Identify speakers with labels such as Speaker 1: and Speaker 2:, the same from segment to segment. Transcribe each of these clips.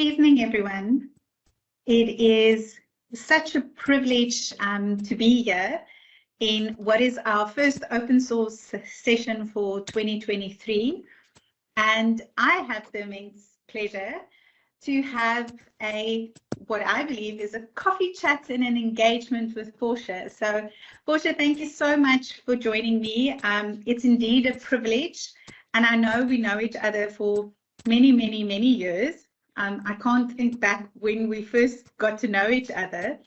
Speaker 1: evening, everyone. It is such a privilege to be here in what is our first open source session for 2023. And I have the immense pleasure to have what I believe is a coffee chat and an engagement with Portia. So Portia, thank you so much for joining me. It's indeed a privilege, and I know we know each other for many, many, many years. I can't think back when we first got to know each other,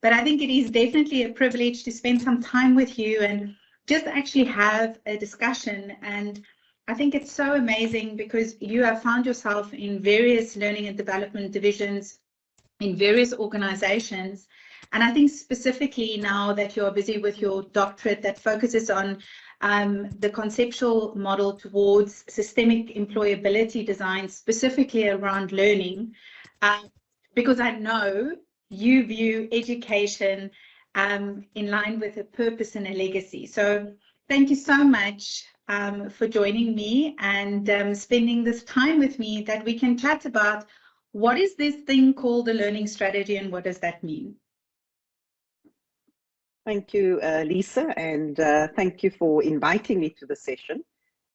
Speaker 1: but I think it is definitely a privilege to spend some time with you and just actually have a discussion. And I think it's so amazing because you have found yourself in various learning and development divisions in various organizations. And I think specifically now that you're busy with your doctorate that focuses on the conceptual model towards systemic employability design, specifically around learning, because I know you view education in line with a purpose and a legacy. So thank you so much for joining me and spending this time with me that we can chat about what is this thing called a learning strategy and what does that mean?
Speaker 2: Thank you, Lize, and thank you for inviting me to the session.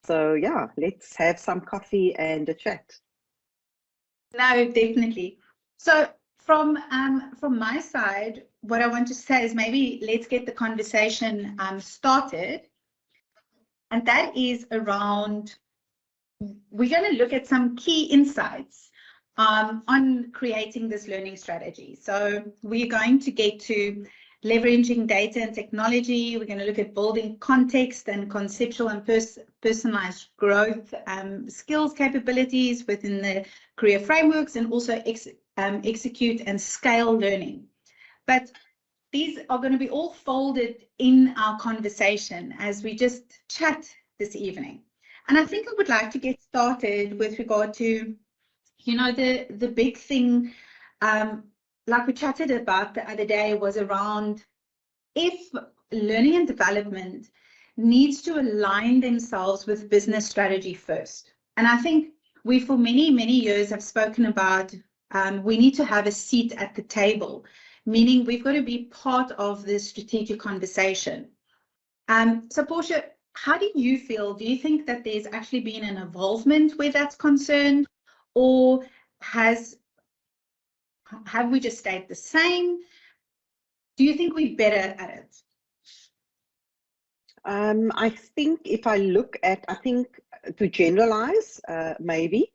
Speaker 2: So yeah, let's have some coffee and a chat.
Speaker 1: No, definitely. So from my side, what I want to say is maybe let's get the conversation started. And that is around, we're going to look at some key insights on creating this learning strategy. So we're going to get to leveraging data and technology. We're going to look at building context and conceptual and personalized growth skills capabilities within the career frameworks, and also execute and scale learning. But these are going to be all folded in our conversation as we just chat this evening. And I think I would like to get started with regard to, you know, the big thing, like we chatted about the other day, was around if learning and development needs to align themselves with business strategy first. And I think we for many, many years have spoken about we need to have a seat at the table, meaning we've got to be part of the strategic conversation. So Portia, how do you feel? Do you think that there's actually been an involvement where that's concerned, or have we just stayed the same? Do you think we're better at it?
Speaker 2: I think if I look at, I think to generalize, maybe,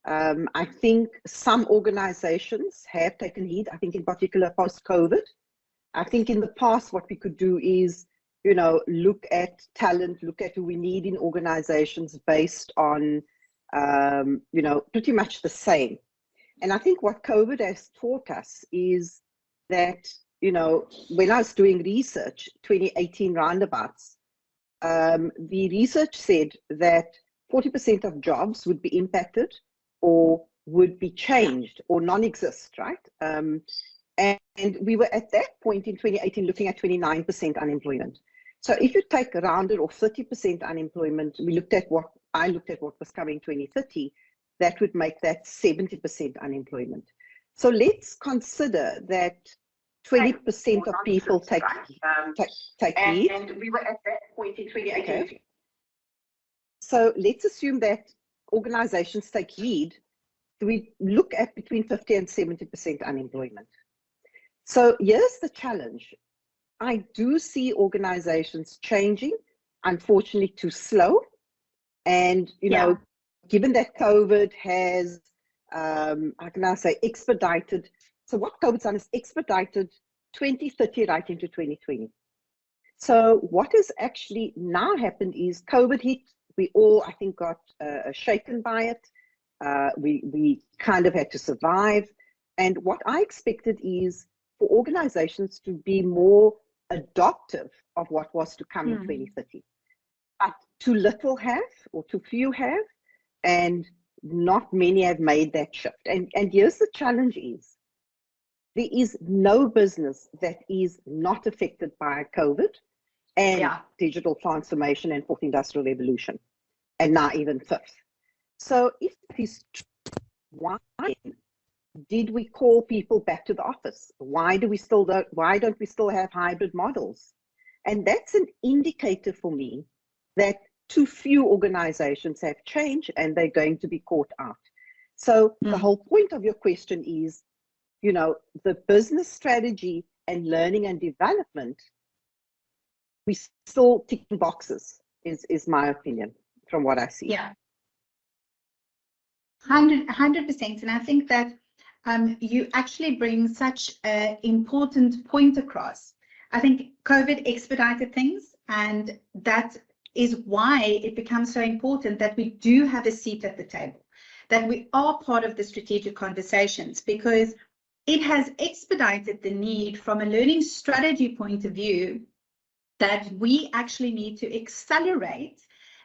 Speaker 2: I think some organizations have taken heed, I think in particular post-COVID. I think in the past, what we could do is, you know, look at talent, look at who we need in organizations based on, you know, pretty much the same. And I think what COVID has taught us is that, you know, when I was doing research, 2018 roundabouts, the research said that 40% of jobs would be impacted or would be changed or non-exist, right? And we were at that point in 2018 looking at 29% unemployment. So if you take rounded or 30% unemployment, I looked at what was coming 2030, that would make that 70% unemployment. So let's consider that 20% of people take lead.
Speaker 1: And we were at that point in 2018.
Speaker 2: Okay. So let's assume that organizations take lead. We look at between 50 and 70% unemployment. So here's the challenge. I do see organizations changing, unfortunately too slow. And, you know, given that COVID has, how can I say, expedited. So what COVID's done is expedited 2030 right into 2020. So what has actually now happened is COVID hit. We all, I think, got shaken by it. We kind of had to survive. And what I expected is for organizations to be more adoptive of what was to come in 2030. But too little have, or too few have, and not many have made that shift. And here's the challenge is, there is no business that is not affected by COVID and digital transformation and fourth industrial revolution, and now even fifth. So if it is why Did we call people back to the office? Why don't we still have hybrid models? And that's an indicator for me that too few organizations have changed and they're going to be caught out. So the whole point of your question is, you know, the business strategy and learning and development, we still ticking boxes, is my opinion from what I see.
Speaker 1: Yeah. 100%. And I think that you actually bring such an important point across. I think COVID expedited things, and that is why it becomes so important that we do have a seat at the table, that we are part of the strategic conversations, because it has expedited the need from a learning strategy point of view that we actually need to accelerate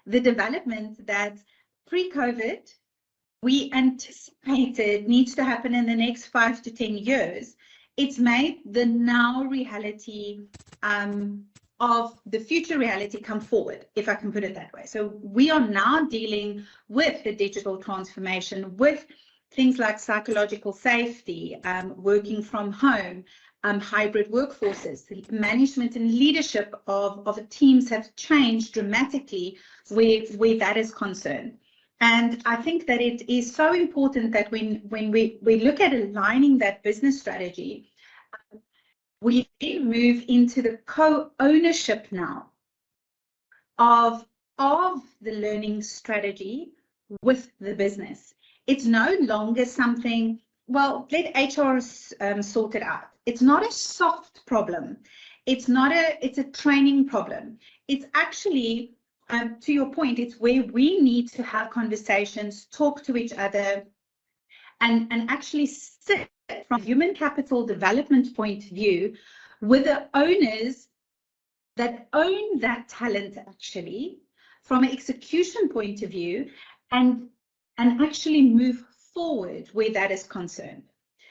Speaker 1: the development that pre-COVID we anticipated needs to happen in the next 5 to 10 years. It's made the now reality of the future reality come forward, if I can put it that way. So we are now dealing with the digital transformation, with things like psychological safety, working from home, hybrid workforces. Management and leadership of teams have changed dramatically where that is concerned. And I think that it is so important that when we look at aligning that business strategy, we then move into the co-ownership now of the learning strategy with the business. It's no longer something, well, let HR sort it out. It's not a soft problem. It's a training problem. It's actually, to your point, it's where we need to have conversations, talk to each other, and actually sit from a human capital development point of view with the owners that own that talent, actually, from an execution point of view, and actually move forward where that is concerned.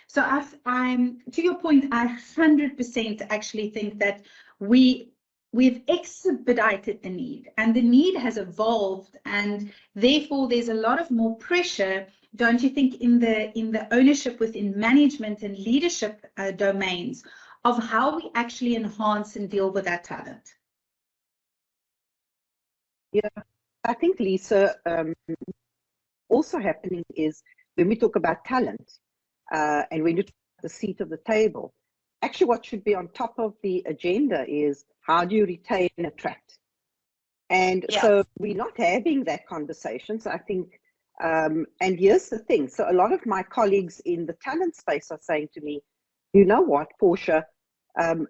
Speaker 1: So to your point, I 100% actually think that we've expedited the need, and the need has evolved, and therefore there's a lot of more pressure, don't you think, in the ownership within management and leadership domains of how we actually enhance and deal with that talent?
Speaker 2: Yeah, I think, Lisa, also happening is when we talk about talent and when you talk about the seat of the table, actually what should be on top of the agenda is how do you retain and attract? And so we're not having that conversation. So I think, and here's the thing. So a lot of my colleagues in the talent space are saying to me, you know what, Portia,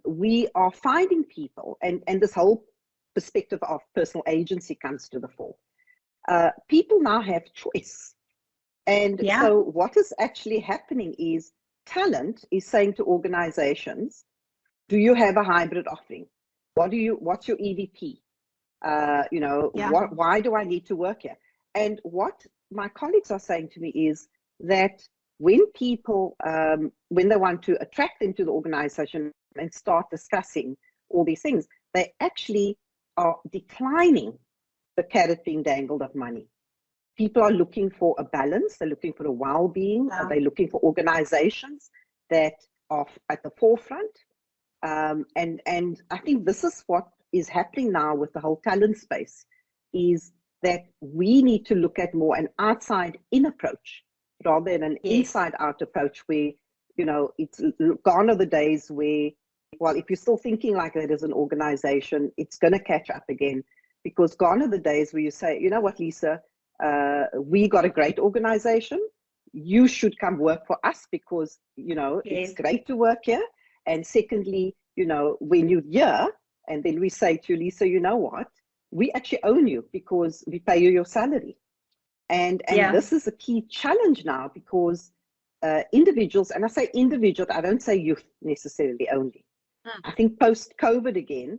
Speaker 2: we are finding people, and this whole perspective of personal agency comes to the fore. People now have choice. And so what is actually happening is talent is saying to organizations, do you have a hybrid offering? What's your EVP? Why do I need to work here? And what my colleagues are saying to me is that when people, when they want to attract them to the organization and start discussing all these things, they actually are declining the carrot being dangled of money. People are looking for a balance. They're looking for a well-being. They're looking for organizations that are at the forefront. And I think this is what is happening now with the whole talent space, is that we need to look at more an outside-in approach rather than an inside-out approach where, you know, it's gone are the days where, well, if you're still thinking like that as an organization, it's going to catch up again, because gone are the days where you say, you know what, Lisa, we got a great organization. You should come work for us because, you know, it's great to work here. And secondly, you know, when you're here, and then we say to you, Lisa, you know what, we actually own you because we pay you your salary. And this is a key challenge now, because individuals, and I say individuals, I don't say youth necessarily only. I think post-COVID again,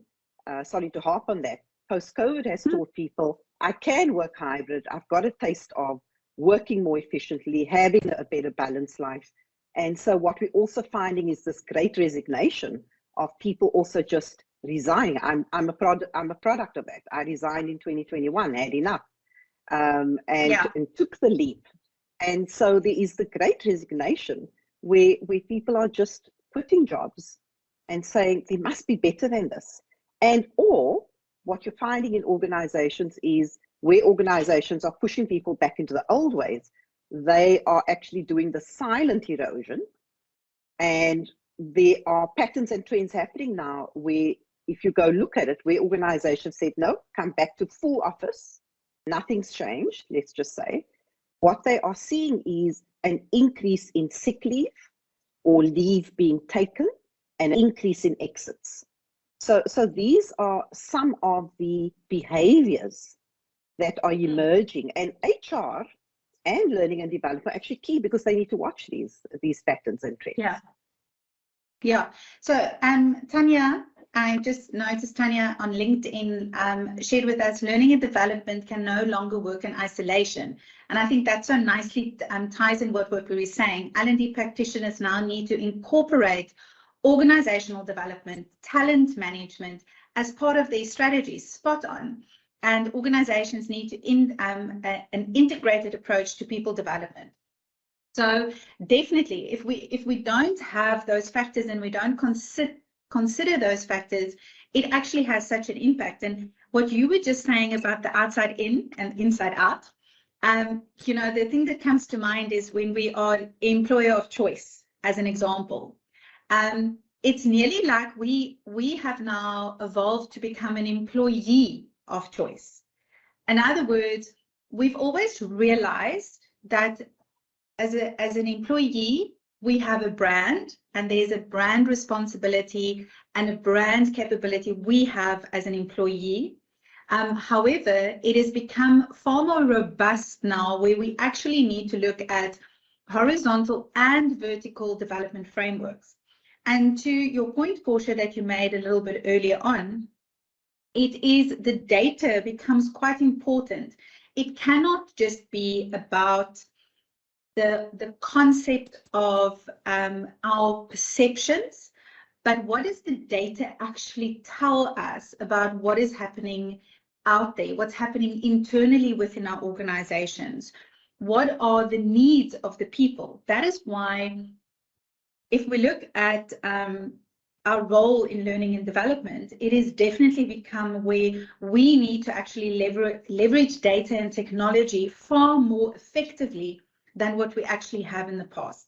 Speaker 2: sorry to harp on that, post-COVID has taught people, I can work hybrid. I've got a taste of working more efficiently, having a better balanced life. And so what we're also finding is this great resignation of people also just resigning. I'm a product of that. I resigned in 2021, had enough, and took the leap. And so there is the great resignation where people are just quitting jobs and saying there must be better than this. And or what you're finding in organizations is where organizations are pushing people back into the old ways, they are actually doing the silent erosion. And there are patterns and trends happening now where, if you go look at it, where organizations said, no, come back to full office, nothing's changed, let's just say. What they are seeing is an increase in sick leave or leave being taken, and an increase in exits. So these are some of the behaviors that are emerging, and HR and learning and development are actually key because they need to watch these patterns and trends.
Speaker 1: Yeah. So Tanya, I just noticed Tanya on LinkedIn shared with us, learning and development can no longer work in isolation. And I think that so nicely ties in what we were saying. L&D practitioners now need to incorporate organizational development, talent management as part of their strategies, spot on. And organizations need to an integrated approach to people development. So definitely, if we don't have those factors and we don't consider those factors, it actually has such an impact. And what you were just saying about the outside in and inside out, you know, the thing that comes to mind is when we are employer of choice, as an example. It's nearly like we have now evolved to become an employee of choice. In other words, we've always realized that as an employee, we have a brand, and there's a brand responsibility and a brand capability we have as an employee. However, it has become far more robust now, where we actually need to look at horizontal and vertical development frameworks. And to your point, Portia, that you made a little bit earlier on, it is the data becomes quite important. It cannot just be about the concept of our perceptions, but what does the data actually tell us about what is happening out there, what's happening internally within our organizations, what are the needs of the people? That is why, if we look at our role in learning and development, it has definitely become where we need to actually leverage data and technology far more effectively than what we actually have in the past.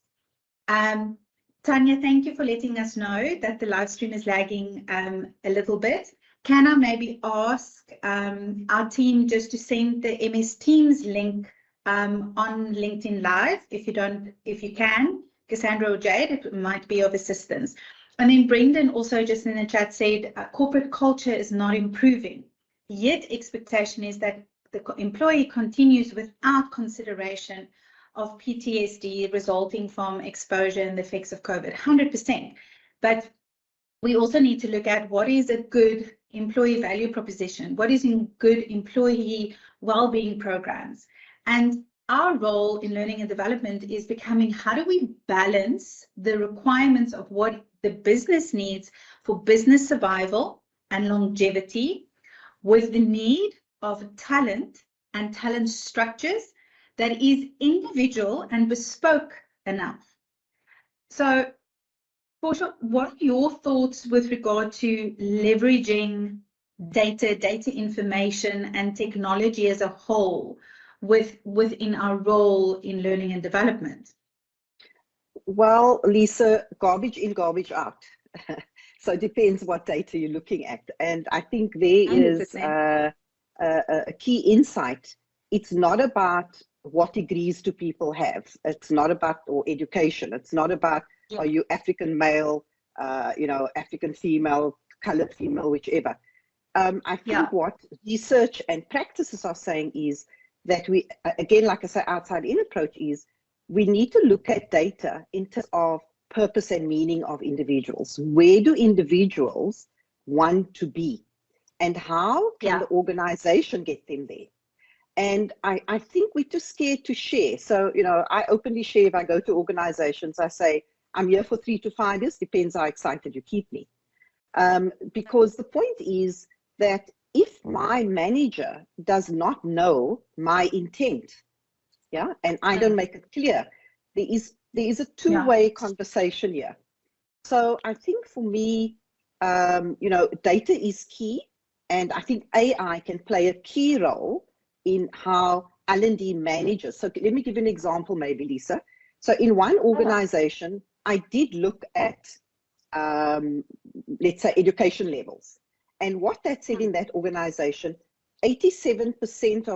Speaker 1: Tanya, thank you for letting us know that the live stream is lagging a little bit. Can I maybe ask our team just to send the MS Teams link on LinkedIn Live, if you can, Cassandra or Jade, it might be of assistance. And then Brendan also just in the chat said, corporate culture is not improving, yet expectation is that the employee continues without consideration of PTSD resulting from exposure and the effects of COVID, 100%. But we also need to look at what is a good employee value proposition, what is in good employee well-being programs. And our role in learning and development is becoming, how do we balance the requirements of what the business needs for business survival and longevity with the need of talent and talent structures that is individual and bespoke enough. So, Portia, what are your thoughts with regard to leveraging data information and technology as a whole within our role in learning and development?
Speaker 2: Well, Lisa, garbage in, garbage out. So it depends what data you're looking at. And I think there 100%. Is a key insight. It's not about what degrees do people have. It's not about, or education. It's not about, are you African male, you know, African female, colored female, whichever. I think what research and practices are saying is that we, again, like I say, outside in approach is, we need to look at data in terms of purpose and meaning of individuals. Where do individuals want to be? And how can the organization get them there? And I think we're too scared to share. So, you know, I openly share if I go to organizations, I say, I'm here for 3 to 5 years, depends how excited you keep me. Because the point is that if my manager does not know my intent, and I don't make it clear, There is a two-way conversation here. So I think for me, data is key, and I think AI can play a key role in how L&D manages. So let me give you an example, maybe, Lisa. So in one organization, I did look at, let's say, education levels. And what that said in that organization, 87%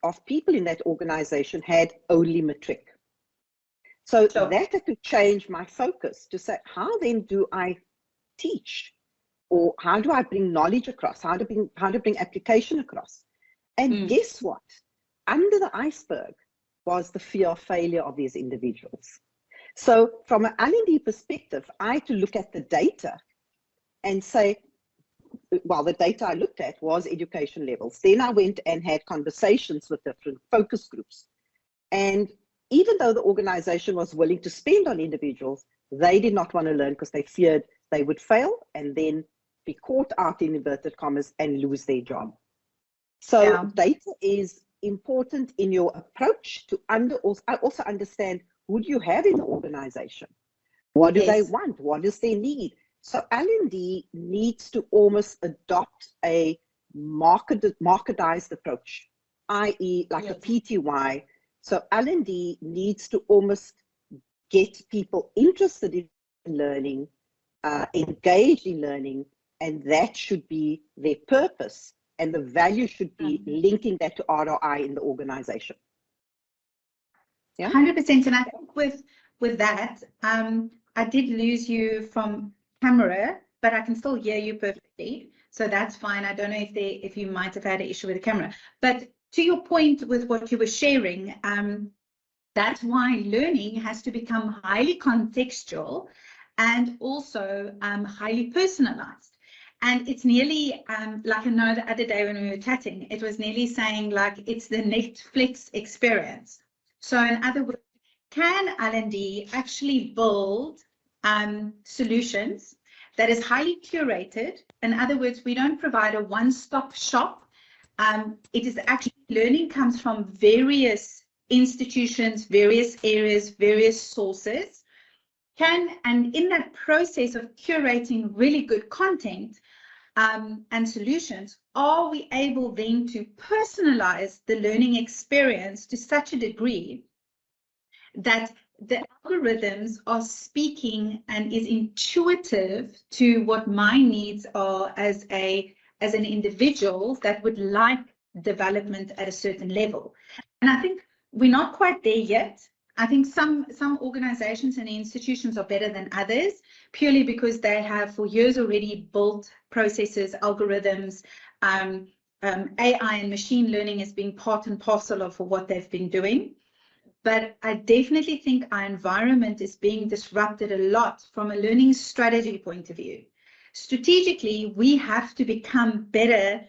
Speaker 2: of people in that organization had only matric. So that had to change my focus to say, how then do I teach? Or how do I bring knowledge across? How to bring application across? And guess what? Under the iceberg was the fear of failure of these individuals. So from an L&D perspective, I had to look at the data and say, well, the data I looked at was education levels. Then I went and had conversations with different focus groups. And even though the organization was willing to spend on individuals, they did not want to learn because they feared they would fail and then be caught out in inverted commas and lose their job. So data is important in your approach to also understand who do you have in the organization? What do they want? What is their need? So L&D needs to almost adopt a marketized approach, i.e. like a PTY. So L&D needs to almost get people interested in learning, engaged in learning, and that should be their purpose. And the value should be linking that to ROI in the organization. Yeah,
Speaker 1: 100%. And I think with that, I did lose you from camera, but I can still hear you perfectly. So that's fine. I don't know if you might have had an issue with the camera. But to your point with what you were sharing, that's why learning has to become highly contextual and also highly personalized. And it's nearly like I know the other day when we were chatting, it was nearly saying like it's the Netflix experience. So in other words, can L&D actually build solutions that is highly curated? In other words, we don't provide a one-stop shop. It is actually learning comes from various institutions, various areas, various sources. And in that process of curating really good content and solutions, are we able then to personalize the learning experience to such a degree that the algorithms are speaking and is intuitive to what my needs are as an individual that would like development at a certain level? And I think we're not quite there yet. I think some organizations and institutions are better than others, purely because they have for years already built processes, algorithms, AI and machine learning as being part and parcel of what they've been doing. But I definitely think our environment is being disrupted a lot from a learning strategy point of view. Strategically, we have to become better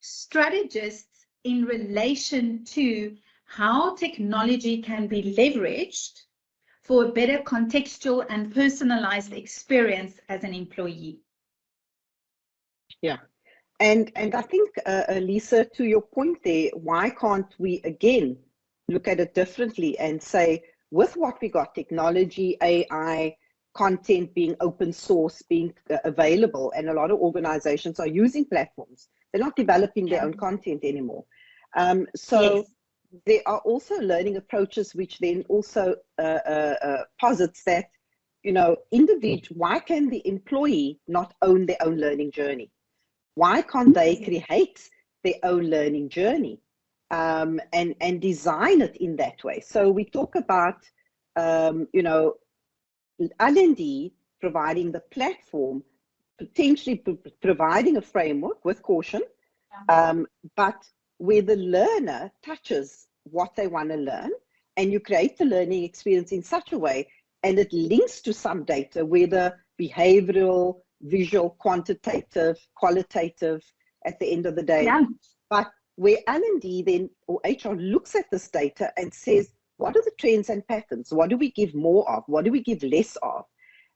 Speaker 1: strategists in relation to how technology can be leveraged for a better contextual and personalized experience as an employee.
Speaker 2: Yeah. And I think, Lisa, to your point there, why can't we again look at it differently and say, with what we got, technology, AI, content being open source, being available, and a lot of organizations are using platforms. They're not developing their own content anymore. There are also learning approaches which then also posits that, why can the employee not own their own learning journey? Why can't they create their own learning journey and design it in that way? So we talk about, L&D providing the platform, potentially providing a framework with caution, but where the learner touches what they want to learn, and you create the learning experience in such a way, and it links to some data, whether behavioral, visual, quantitative, qualitative, at the end of the day. But where L&D then, or HR, looks at this data and says, what are the trends and patterns? What do we give more of? What do we give less of?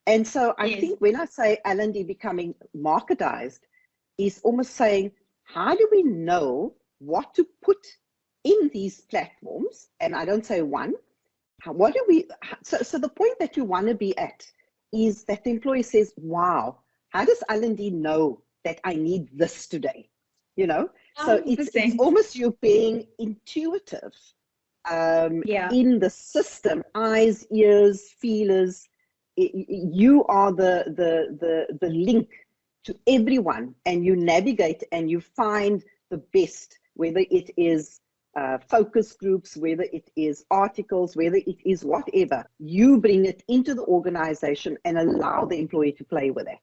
Speaker 2: And so I think when I say L&D becoming marketized, is almost saying, how do we know what to put in these platforms? And I don't say one, what do we, so the point that you want to be at is that the employee says, wow, how does L&D know that I need this today? You know, so it's almost you being intuitive in the system, eyes, ears, feelers. You are the link to everyone, and you navigate and you find the best, whether it is focus groups, whether it is articles, whether it is whatever. You bring it into the organization and allow the employee to play with it.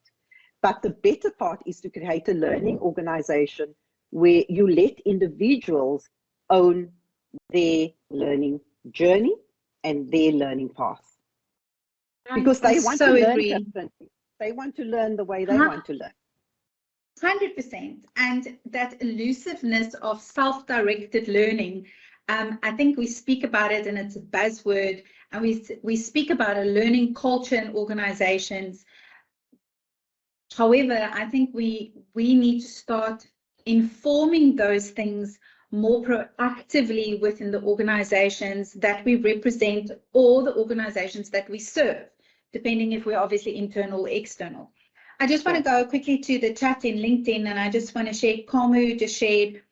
Speaker 2: But the better part is to create a learning organization where you let individuals own their learning journey and their learning path. Because they want to learn differently. They want to learn the way they want to learn.
Speaker 1: 100%. And that elusiveness of self-directed learning, I think we speak about it and it's a buzzword, and we speak about a learning culture in organizations. However, I think we need to start informing those things more proactively within the organizations that we represent or the organizations that we serve, depending if we're obviously internal or external. I just want to go quickly to the chat in LinkedIn, and I just want to share, Kamu just shared,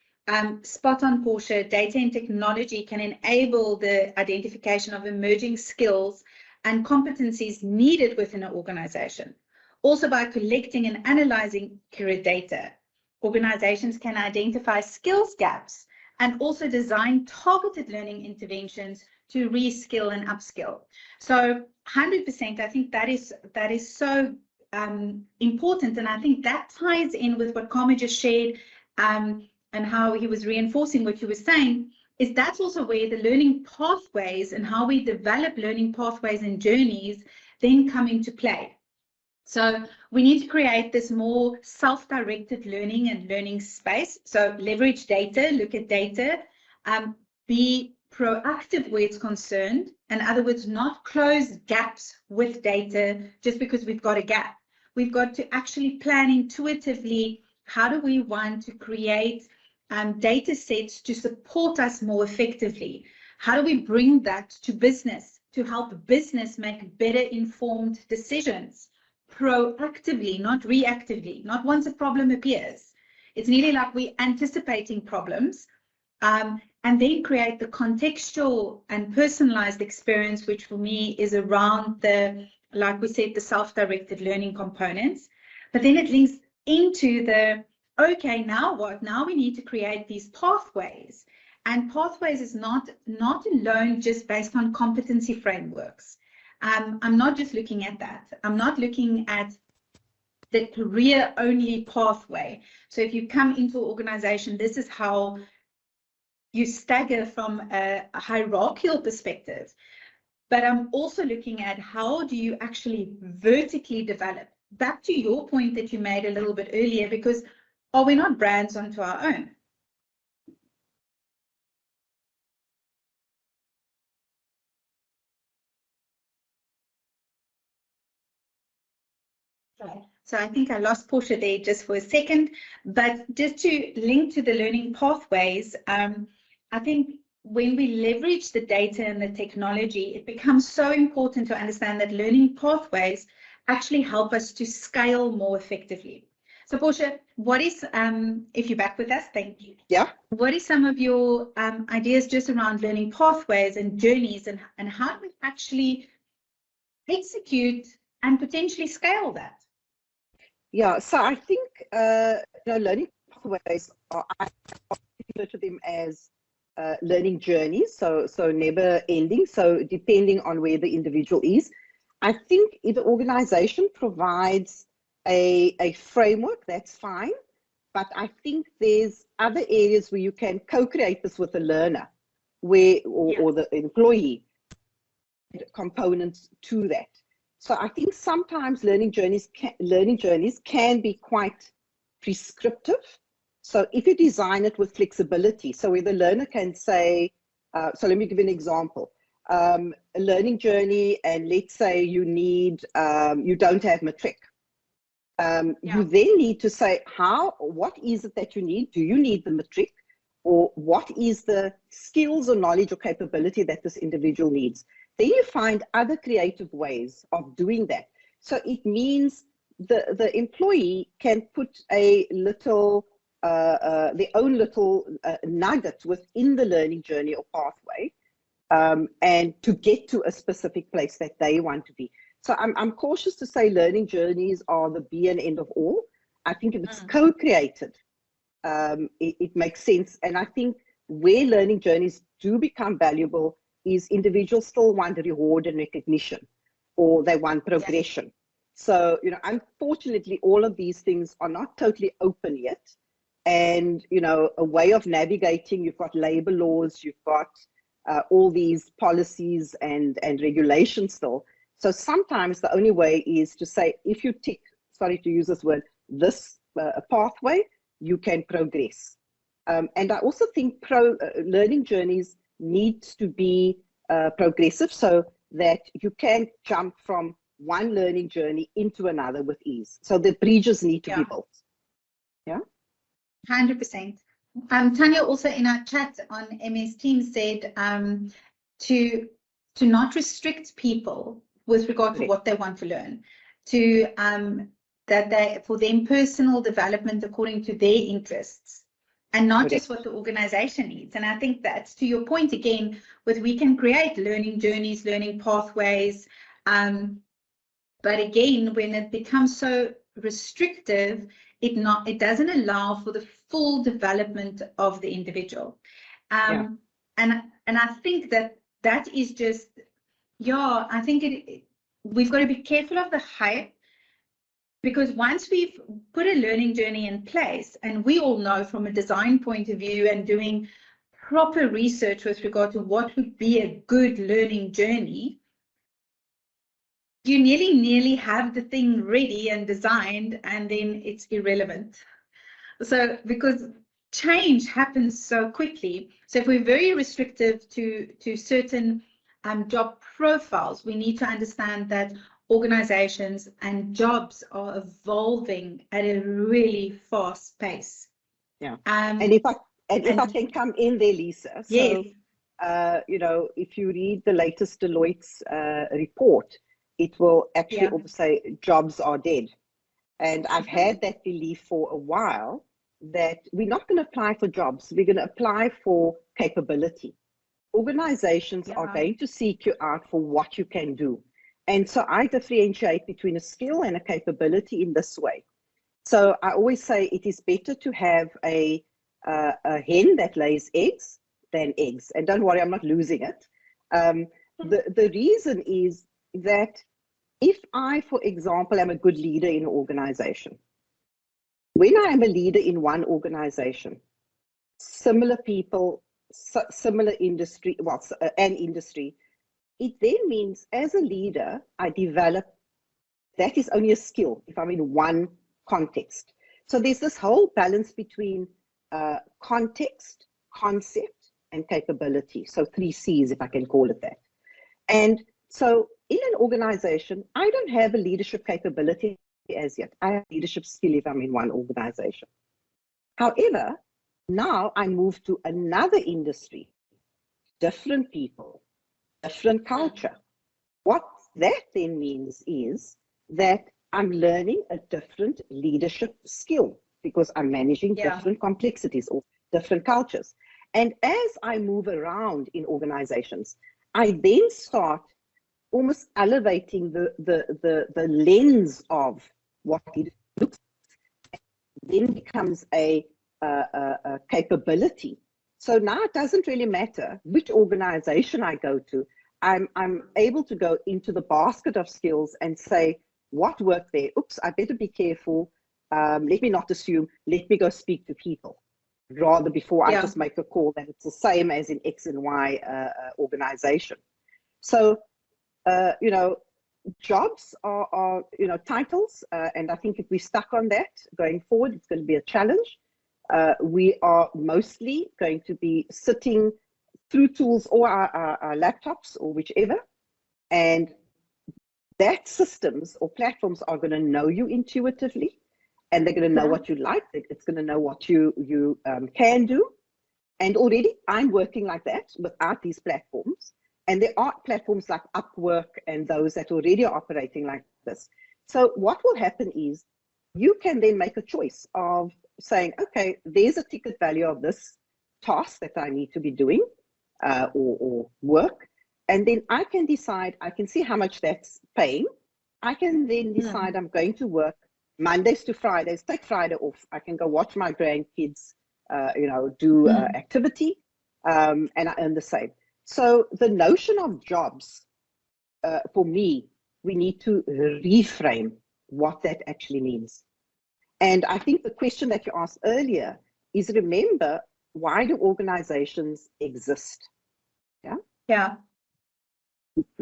Speaker 1: spot on, Portia, data and technology can enable the identification of emerging skills and competencies needed within an organization. Also, by collecting and analyzing accurate data, organizations can identify skills gaps and also design targeted learning interventions to reskill and upskill. So 100%, I think that is so important, and I think that ties in with what Kamu just shared, and how he was reinforcing what you were saying, is that's also where the learning pathways and how we develop learning pathways and journeys then come into play. So we need to create this more self-directed learning and learning space. So leverage data, look at data, be proactive where it's concerned. In other words, not close gaps with data just because we've got a gap. We've got to actually plan intuitively, how do we want to create data sets to support us more effectively? How do we bring that to business to help business make better informed decisions? Proactively, not reactively, not once a problem appears. It's nearly like we're anticipating problems, and then create the contextual and personalized experience, which for me is around the, like we said, the self-directed learning components. But then it links into the, okay, now what? Now we need to create these pathways. And pathways is not alone just based on competency frameworks. I'm not just looking at that. I'm not looking at the career-only pathway. So if you come into an organization, this is how you stagger from a hierarchical perspective. But I'm also looking at how do you actually vertically develop? Back to your point that you made a little bit earlier, because are we not brands unto our own? So I think I lost Portia there just for a second, but just to link to the learning pathways, I think when we leverage the data and the technology, it becomes so important to understand that learning pathways actually help us to scale more effectively. So Portia, what is, if you're back with us, thank you.
Speaker 2: Yeah.
Speaker 1: What is some of your ideas just around learning pathways and journeys, and how do we actually execute and potentially scale that?
Speaker 2: Yeah, so I think learning pathways are, I refer to them as learning journeys, so never ending. So depending on where the individual is, I think if the organization provides a framework, that's fine. But I think there's other areas where you can co-create this with the learner, or the employee, components to that. So I think sometimes learning journeys can be quite prescriptive. So if you design it with flexibility, so where the learner can say, so let me give you an example. A learning journey, and let's say you need, you don't have matric. You then need to say, what is it that you need? Do you need the matric? Or what is the skills or knowledge or capability that this individual needs? then you find other creative ways of doing that. So it means the employee can put a little, their own little nugget within the learning journey or pathway, and to get to a specific place that they want to be. So I'm cautious to say learning journeys are the be and end of all. I think if it's co-created, it makes sense. And I think where learning journeys do become valuable is individuals still want reward and recognition, or they want progression. Yeah. So, you know, unfortunately, all of these things are not totally open yet. And, you know, a way of navigating, you've got labor laws, you've got all these policies and regulations still. So sometimes the only way is to say, if you tick, sorry to use this word, this pathway, you can progress. And I also think learning journeys need to be progressive, so that you can jump from one learning journey into another with ease. So the bridges need to be built. Yeah,
Speaker 1: 100%. Tanya also in our chat on MS Teams said to not restrict people with regard to what they want to learn, to for them personal development according to their interests, and not just what the organization needs. And I think that's to your point again, with we can create learning journeys, learning pathways, but again, when it becomes so restrictive, it doesn't allow for the full development of the individual. And I think that is just, I think we've got to be careful of the hype, because once we've put a learning journey in place, and we all know from a design point of view and doing proper research with regard to what would be a good learning journey, you nearly have the thing ready and designed, and then it's irrelevant. So because change happens so quickly, so if we're very restrictive to certain job profiles, we need to understand that organizations and jobs are evolving at a really fast pace.
Speaker 2: Yeah. And if I can come in there, Lisa. So, yes. You know, if you read the latest Deloitte's report, it will actually also say jobs are dead. And I've had that belief for a while, that we're not going to apply for jobs, we're going to apply for capability. Organizations are going to seek you out for what you can do. And so I differentiate between a skill and a capability in this way. So I always say it is better to have a hen that lays eggs than eggs. And don't worry, I'm not losing it. The reason is that if I, for example, am a good leader in an organization, when I am a leader in one organization, similar people, similar industry, an industry, it then means as a leader, I develop, that is only a skill if I'm in one context. So there's this whole balance between context, concept, and capability. So 3 C's, if I can call it that. And so in an organization, I don't have a leadership capability as yet. I have leadership skill if I'm in one organization. However, now I move to another industry, different people, different culture. What that then means is that I'm learning a different leadership skill, because I'm managing different complexities or different cultures. And as I move around in organizations, I then start almost elevating the lens of what it looks like, then becomes a capability. So now it doesn't really matter which organization I go to. I'm able to go into the basket of skills and say, what worked there? Oops, I better be careful. Let me not assume. Let me go speak to people, rather before I just make a call that it's the same as in X and Y organization. So, you know, jobs are you know, titles. And I think if we're stuck on that going forward, it's going to be a challenge. We are mostly going to be sitting through tools or our laptops or whichever, and that systems or platforms are going to know you intuitively, and they're going to know what you like. It's going to know what you can do. And already I'm working like that without these platforms, And there are platforms like Upwork and those that already are operating like this. So what will happen is you can then make a choice of saying, okay, there's a ticket value of this task that I need to be doing or work. And then I can decide, I can see how much that's paying. I can then decide I'm going to work Mondays to Fridays, take Friday off. I can go watch my grandkids, do activity, and I earn the same. So the notion of jobs, for me, we need to reframe what that actually means. And I think the question that you asked earlier is, remember, why do organizations exist? Yeah.
Speaker 1: Yeah.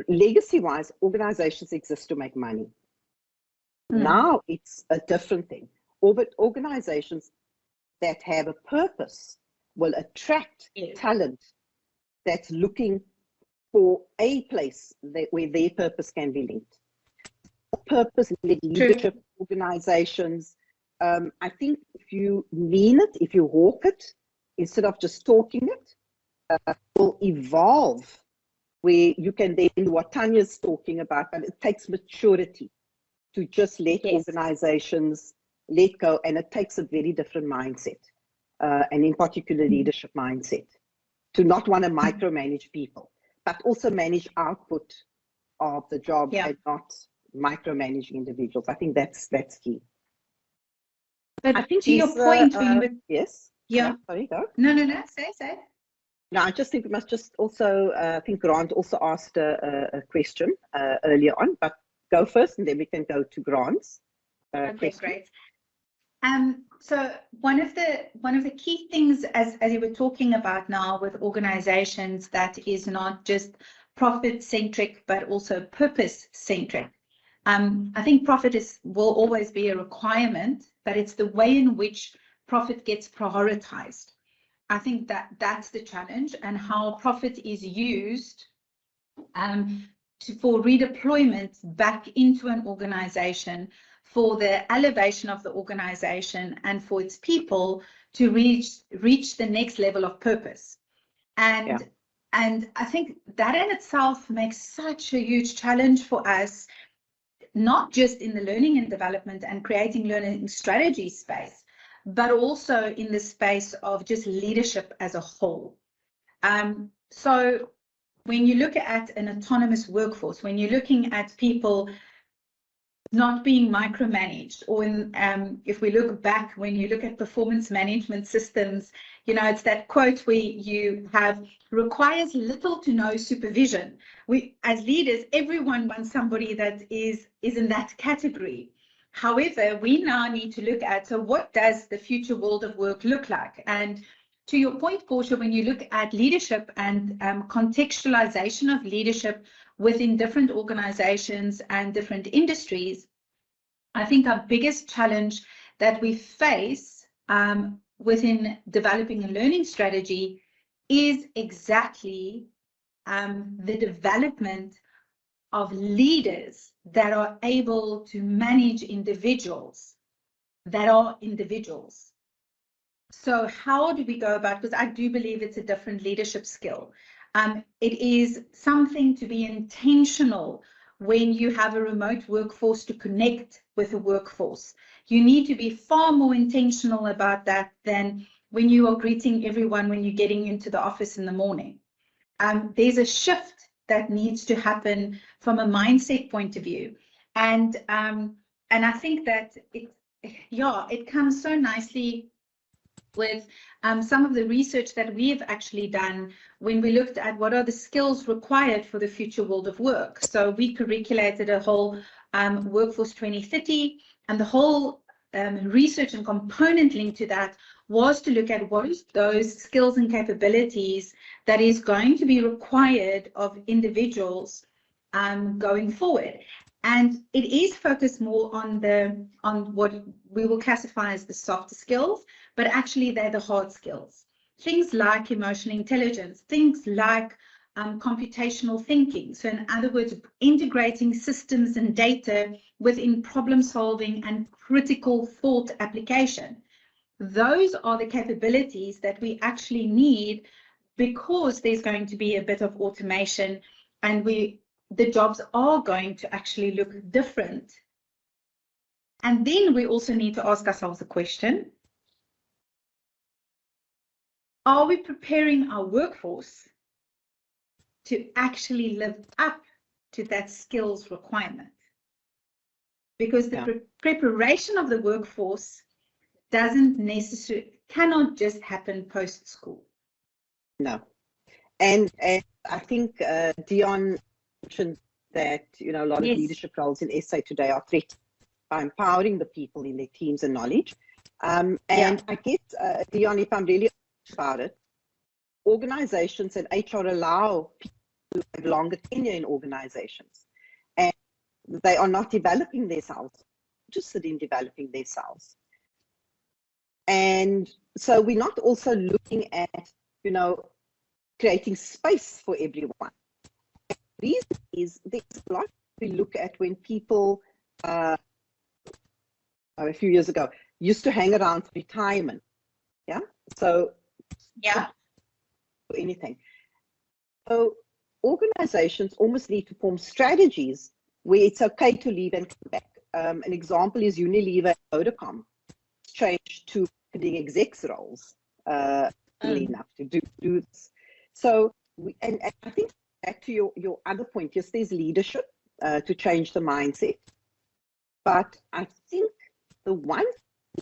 Speaker 2: Legacy-wise, organizations exist to make money. Now it's a different thing. Organizations that have a purpose will attract talent that's looking for a place where their purpose can be linked. Purpose-led leadership organizations, I think if you mean it, if you walk it, instead of just talking it, will evolve where you can then do what Tanya's talking about, but it takes maturity to just let organizations let go, and it takes a very different mindset, and in particular leadership mindset, to not want to micromanage people, but also manage output of the job and not micromanaging individuals. I think that's key.
Speaker 1: But
Speaker 2: I think
Speaker 1: to your point, when you were,
Speaker 2: yes,
Speaker 1: yeah,
Speaker 2: sorry, go.
Speaker 1: No, say.
Speaker 2: No, I just think we must just also, I think Grant also asked a question earlier on, but go first and then we can go to Grant's question.
Speaker 1: Great. So one of the key things, as you were talking about now with organizations, that is not just profit-centric, but also purpose-centric. I think profit will always be a requirement, but it's the way in which profit gets prioritized. I think that's the challenge, and how profit is used for redeployment back into an organization, for the elevation of the organization, and for its people to reach the next level of purpose. And I think that in itself makes such a huge challenge for us, not just in the learning and development and creating learning strategy space, but also in the space of just leadership as a whole. So when you look at an autonomous workforce, when you're looking at people not being micromanaged, or if we look back, when you look at performance management systems, it's that quote where you have requires little to no supervision. We, as leaders, everyone wants somebody that is in that category. However, we now need to look at, so what does the future world of work look like? And to your point, Portia, when you look at leadership and contextualization of leadership within different organizations and different industries, I think our biggest challenge that we face within developing a learning strategy is exactly the development of leaders that are able to manage individuals that are individuals. So how do we go about, because I do believe it's a different leadership skill. It is something to be intentional when you have a remote workforce to connect with a workforce. You need to be far more intentional about that than when you are greeting everyone when you're getting into the office in the morning. There's a shift that needs to happen from a mindset point of view. And I think that it comes so nicely with some of the research that we have actually done when we looked at what are the skills required for the future world of work. So we curriculated a whole Workforce 2030, and the whole research and component linked to that was to look at what is those skills and capabilities that is going to be required of individuals going forward. And it is focused more on what we will classify as the soft skills, but actually they're the hard skills. Things like emotional intelligence, things like computational thinking. So in other words, integrating systems and data within problem solving and critical thought application. Those are the capabilities that we actually need, because there's going to be a bit of automation and the jobs are going to actually look different. And then we also need to ask ourselves the question, are we preparing our workforce to actually live up to that skills requirement? Because the preparation of the workforce cannot just happen post-school.
Speaker 2: No. And I think Dion mentioned that, you know, a lot of leadership roles in SA today are threatened by empowering the people in their teams and knowledge. And I guess, Dion, if I'm really honest about it, organizations and HR allow people to have longer tenure in organizations, and they are not developing themselves, interested in developing themselves. And so we're not also looking at, you know, creating space for everyone. The reason is there's a lot we look at when people, a few years ago, used to hang around for retirement. Yeah. So, anything. So, organizations almost need to form strategies where it's okay to leave and come back. An example is Unilever and Vodacom changed to marketing execs roles enough to do this. So, and I think back to your other point, yes, there's leadership to change the mindset. But I think the one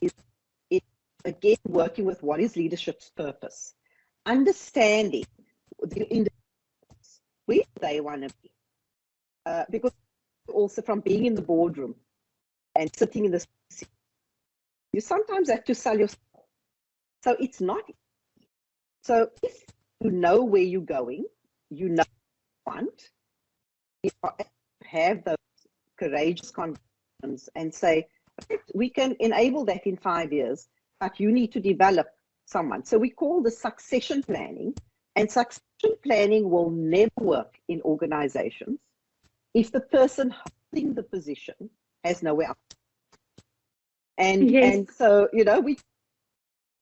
Speaker 2: is, again, working with what is leadership's purpose, understanding the individuals, where they want to be. Because also from being in the boardroom and sitting in the seat, you sometimes have to sell yourself. So it's not. So if you know where you're going, you know what you want, you have those courageous conversations and say, we can enable that in 5 years, but you need to develop someone. So we call this succession planning, and succession planning will never work in organizations if the person holding the position has nowhere else. And so, you know, in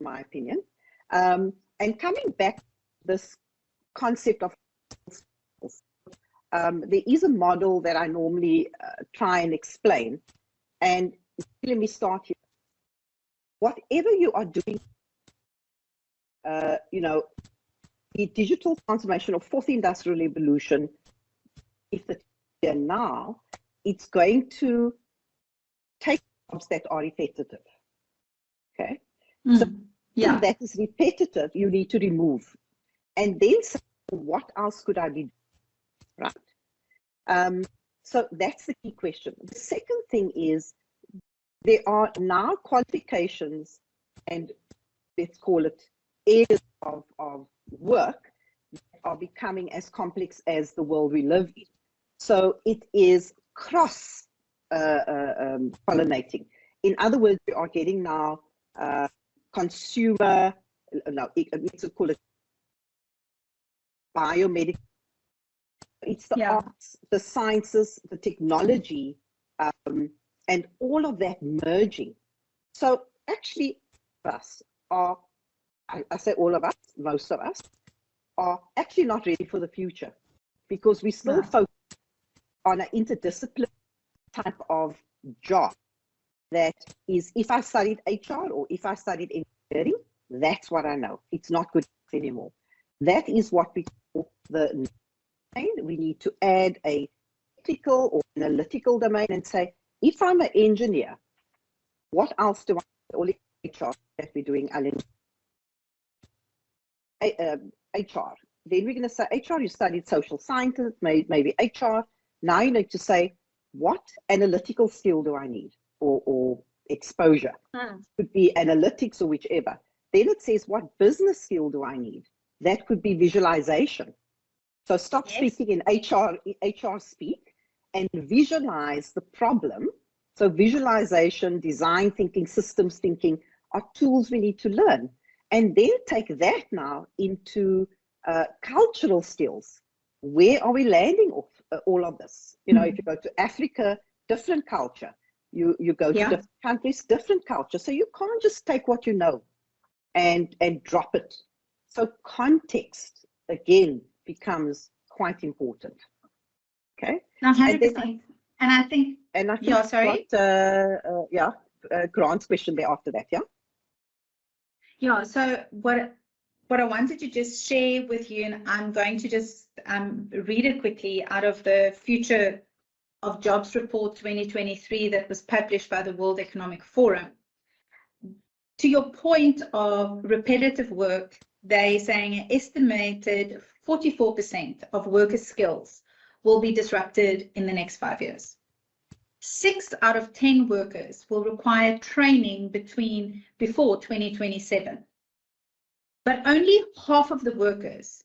Speaker 2: my opinion, and coming back to this concept of skills, there is a model that I normally try and explain. And let me start here. Whatever you are doing, you know, the digital transformation of fourth industrial revolution, if the here now, it's going to take jobs that are repetitive. Okay. So that is repetitive, you need to remove. And then say, what else could I be doing? Right? So that's the key question. The second thing is, there are now qualifications and let's call it areas of work that are becoming as complex as the world we live in. So it is cross pollinating. In other words, we are getting now consumer, let's call it biomedical. It's the arts, the sciences, the technology, and all of that merging. So actually, us are, I say all of us, most of us, are actually not ready for the future, because we still focus on an interdisciplinary type of job that is, if I studied HR or if I studied engineering, that's what I know. It's not good anymore. That is what we call the domain. We need to add a technical or analytical domain and say, if I'm an engineer, what else do I, all the HR that we're doing, HR. Then we're going to say, HR, you studied social sciences, maybe HR. Now you need to say, what analytical skill do I need, or exposure? Could be analytics or whichever. Then it says, what business skill do I need? That could be visualization. So stop speaking in HR speak and visualize the problem. So visualization, design thinking, systems thinking are tools we need to learn. And then take that now into cultural skills. Where are we landing off all of this? You know, if you go to Africa, different culture. You go to different countries, different culture. So you can't just take what you know and drop it. So context, again, becomes quite important. Okay.
Speaker 1: No,
Speaker 2: And then
Speaker 1: 100%. And I think, yeah, sorry.
Speaker 2: Grant's question there after that, yeah?
Speaker 1: Yeah, so what I wanted to just share with you, and I'm going to just read it quickly out of the Future of Jobs Report 2023 that was published by the World Economic Forum. To your point of repetitive work, they're saying an estimated 44% of worker skills will be disrupted in the next 5 years. 6 out of 10 workers will require training before 2027. But only half of the workers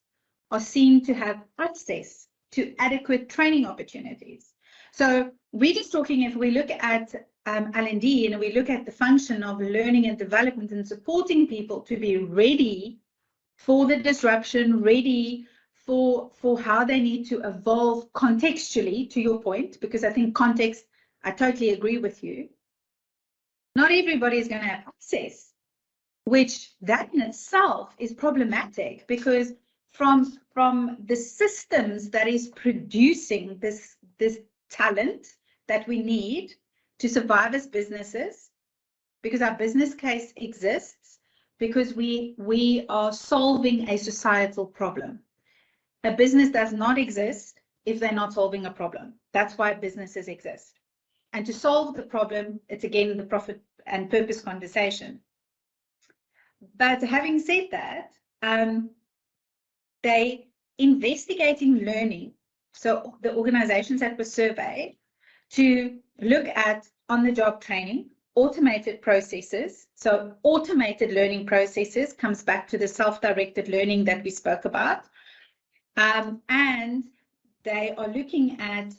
Speaker 1: are seen to have access to adequate training opportunities. So we're just talking, if we look at L&D and we look at the function of learning and development and supporting people to be ready for the disruption, ready for how they need to evolve contextually, to your point, because I think context, I totally agree with you. Not everybody is going to have access, which that in itself is problematic, because from the systems that is producing this talent that we need to survive as businesses, because our business case exists, because we are solving a societal problem. A business does not exist if they're not solving a problem. That's why businesses exist. And to solve the problem, it's again the profit and purpose conversation. But having said that, they investigating learning. So the organizations that were surveyed to look at on-the-job training, automated processes. So automated learning processes comes back to the self-directed learning that we spoke about. And they are looking at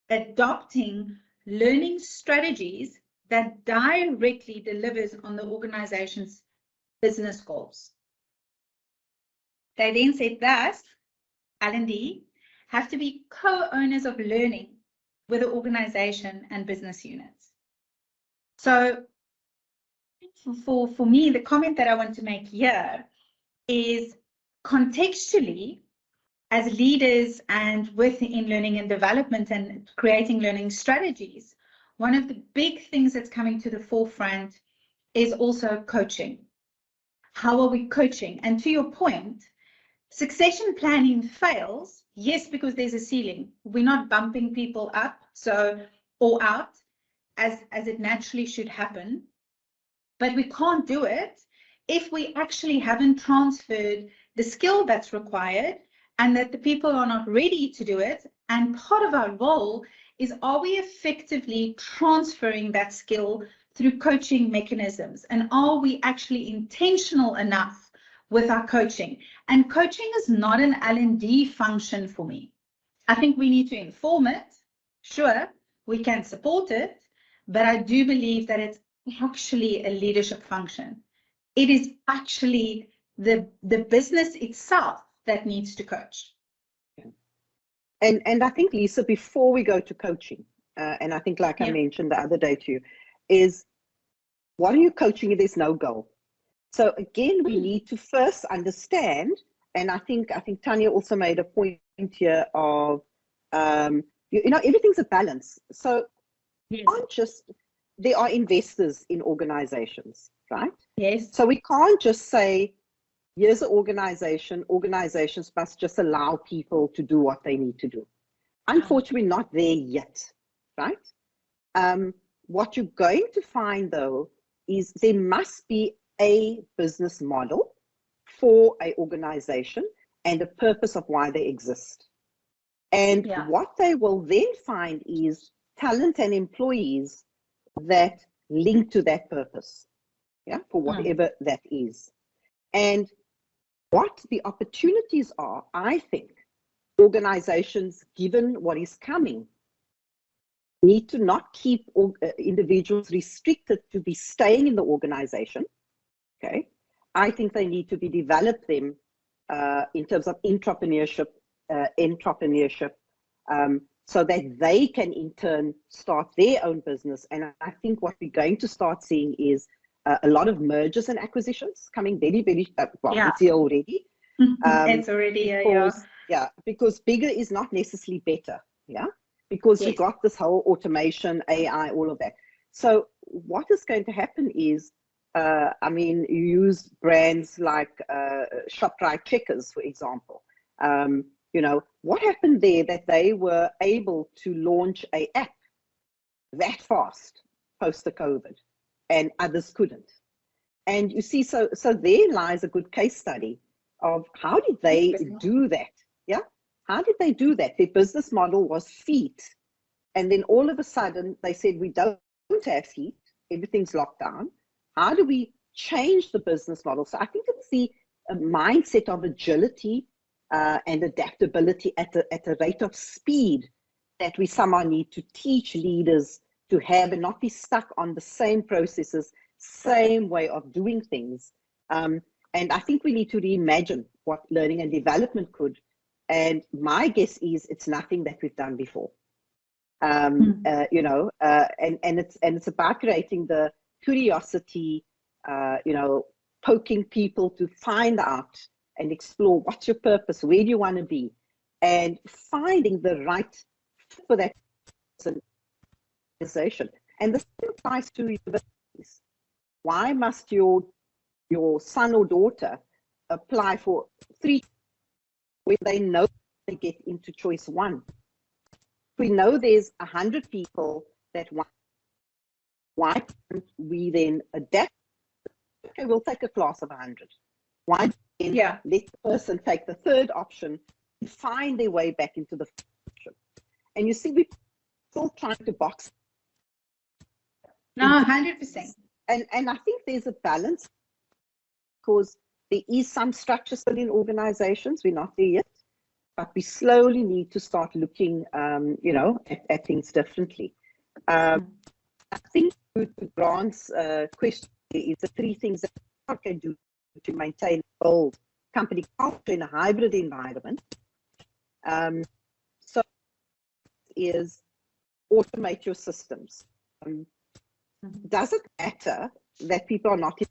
Speaker 1: adopting learning strategies that directly delivers on the organization's business goals. They then said that L&D have to be co-owners of learning with the organization and business units. So for me, the comment that I want to make here is contextually, as leaders and within learning and development and creating learning strategies, one of the big things that's coming to the forefront is also coaching. How are we coaching? And to your point, succession planning fails, yes, because there's a ceiling. We're not bumping people up or out as it naturally should happen. But we can't do it if we actually haven't transferred the skill that's required and that the people are not ready to do it. And part of our role is, are we effectively transferring that skill through coaching mechanisms? And are we actually intentional enough with our coaching? And coaching is not an L&D function for me. I think we need to inform it. Sure, we can support it, but I do believe that it's actually a leadership function. It is actually the business itself that needs to coach.
Speaker 2: And I think, Lisa, before we go to coaching, and I think like I mentioned the other day to you, is what are you coaching if there's no goal? So again, we need to first understand, and I think Tanya also made a point here of, you know, everything's a balance. So aren't just, there are investors in organizations, right?
Speaker 1: Yes.
Speaker 2: So we can't just say, here's an organization, organizations must just allow people to do what they need to do. Unfortunately, not there yet, right? What you're going to find, though, is there must be a business model for an organization and a purpose of why they exist. And what they will then find is talent and employees that link to that purpose, for whatever that is. And what the opportunities are, I think, organizations, given what is coming, need to not keep individuals restricted to be staying in the organization. Okay, I think they need to be develop them in terms of entrepreneurship, so that they can in turn start their own business. And I think what we're going to start seeing is a lot of mergers and acquisitions coming very, very well. It's here already.
Speaker 1: It's already here,
Speaker 2: Yeah, because bigger is not necessarily better. Yeah, because
Speaker 1: Yes.
Speaker 2: we got this whole automation, AI, all of that. So what is going to happen is, I mean, you use brands like ShopRite Checkers, for example. You know, what happened there that they were able to launch an app that fast post the COVID, and others couldn't. And you see, so there lies a good case study of how did they do that? Yeah, how did they do that? Their business model was feet, and then all of a sudden they said, we don't have feet, everything's locked down. How do we change the business model? So I think it's the mindset of agility and adaptability at a rate of speed that we somehow need to teach leaders to have, and not be stuck on the same processes, same way of doing things. And I think we need to reimagine what learning and development could. And my guess is it's nothing that we've done before. You know, and it's about creating the curiosity, you know, poking people to find out and explore what's your purpose, where do you want to be, and finding the right fit for that organization. And this applies to universities. Why must your son or daughter apply for 3 when they know they get into choice 1? We know there's 100 people that want. Why can't we then adapt? Okay, we'll take a class of 100. Why then let the person take the 3rd option and find their way back into the option? And you see, we're still trying to box.
Speaker 1: No, 100%.
Speaker 2: And I think there's a balance, because there is some structure still in organizations. We're not there yet, but we slowly need to start looking, you know, at things differently. I think to Grant's question is the 3 things that we can do to maintain bold company culture in a hybrid environment. So is automate your systems. Does it matter that people are not in,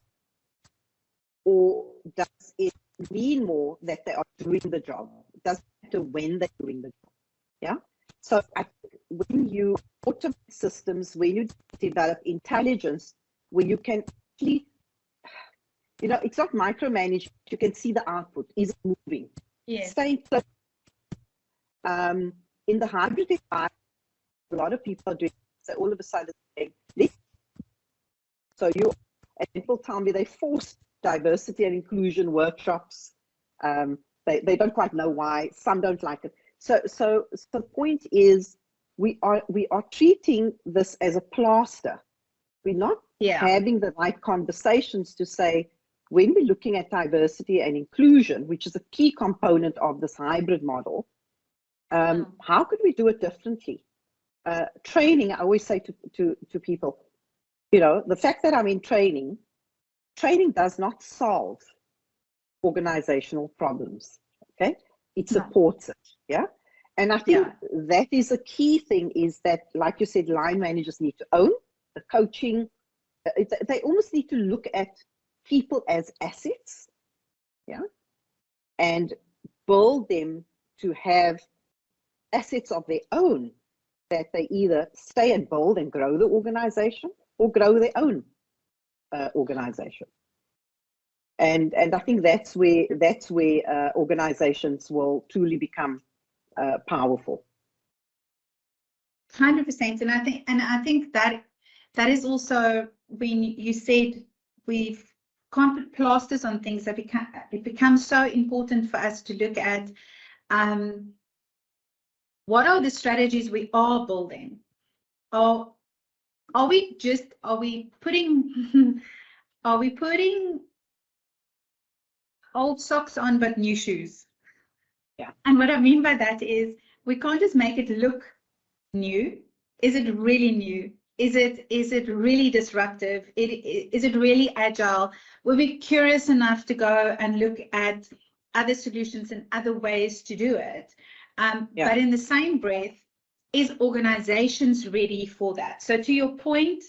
Speaker 2: or does it mean more that they are doing the job? It doesn't matter when they're doing the job. Yeah. So I think when you automate systems, when you develop intelligence, where you can actually, you know, it's not micromanaged. You can see the output. Is it moving?
Speaker 1: Yes.
Speaker 2: Staying close. In the hybrid environment, a lot of people are doing, so all of a sudden, so and people tell me they force diversity and inclusion workshops. They don't quite know why. Some don't like it. So the point is, we are treating this as a plaster. We're not having the right conversations to say, when we're looking at diversity and inclusion, which is a key component of this hybrid model, how could we do it differently? Training, I always say to people, you know, the fact that I'm in training does not solve organizational problems. Okay, it supports it. Yeah, and I think that is a key thing, is that, like you said, line managers need to own the coaching. They almost need to look at people as assets, yeah, and build them to have assets of their own, that they either stay and build and grow the organization, or grow their own organization. And I think that's where organizations will truly become powerful.
Speaker 1: 100%, and I think that is also when you said we can't put plasters on things, that it becomes so important for us to look at what are the strategies we are building. Are we putting old socks on but new shoes?
Speaker 2: Yeah.
Speaker 1: And what I mean by that is, we can't just make it look new. Is it really new? Is it really disruptive? Is it really agile? We'll be curious enough to go and look at other solutions and other ways to do it. But in the same breath, is organizations ready for that? So to your point,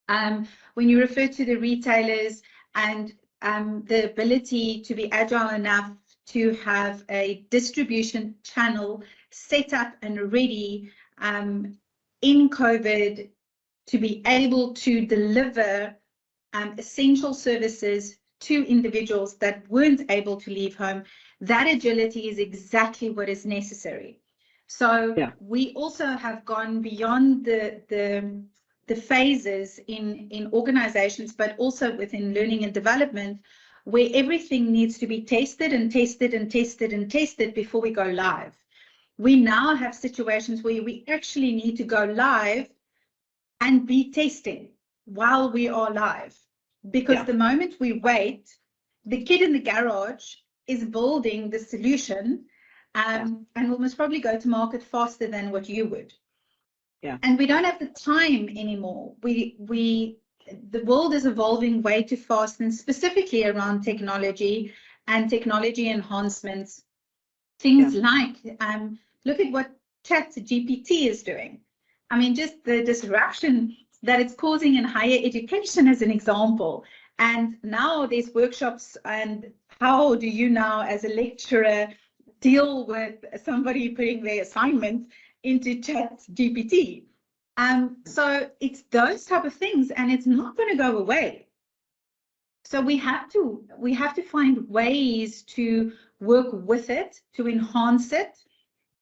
Speaker 1: when you refer to the retailers and the ability to be agile enough to have a distribution channel set up and ready in COVID to be able to deliver essential services to individuals that weren't able to leave home. That agility is exactly what is necessary. So we also have gone beyond the phases in organizations, but also within learning and development, where everything needs to be tested and tested and tested and tested before we go live. We now have situations where we actually need to go live and be testing while we are live. Because the moment we wait, the kid in the garage is building the solution and will most probably go to market faster than what you would. And we don't have the time anymore. The world is evolving way too fast, and specifically around technology and technology enhancements. Things like, look at what ChatGPT is doing. I mean, just the disruption that it's causing in higher education as an example. And now there's workshops, and how do you now as a lecturer deal with somebody putting their assignment into ChatGPT? So it's those type of things, and it's not going to go away. So we have to find ways to work with it, to enhance it,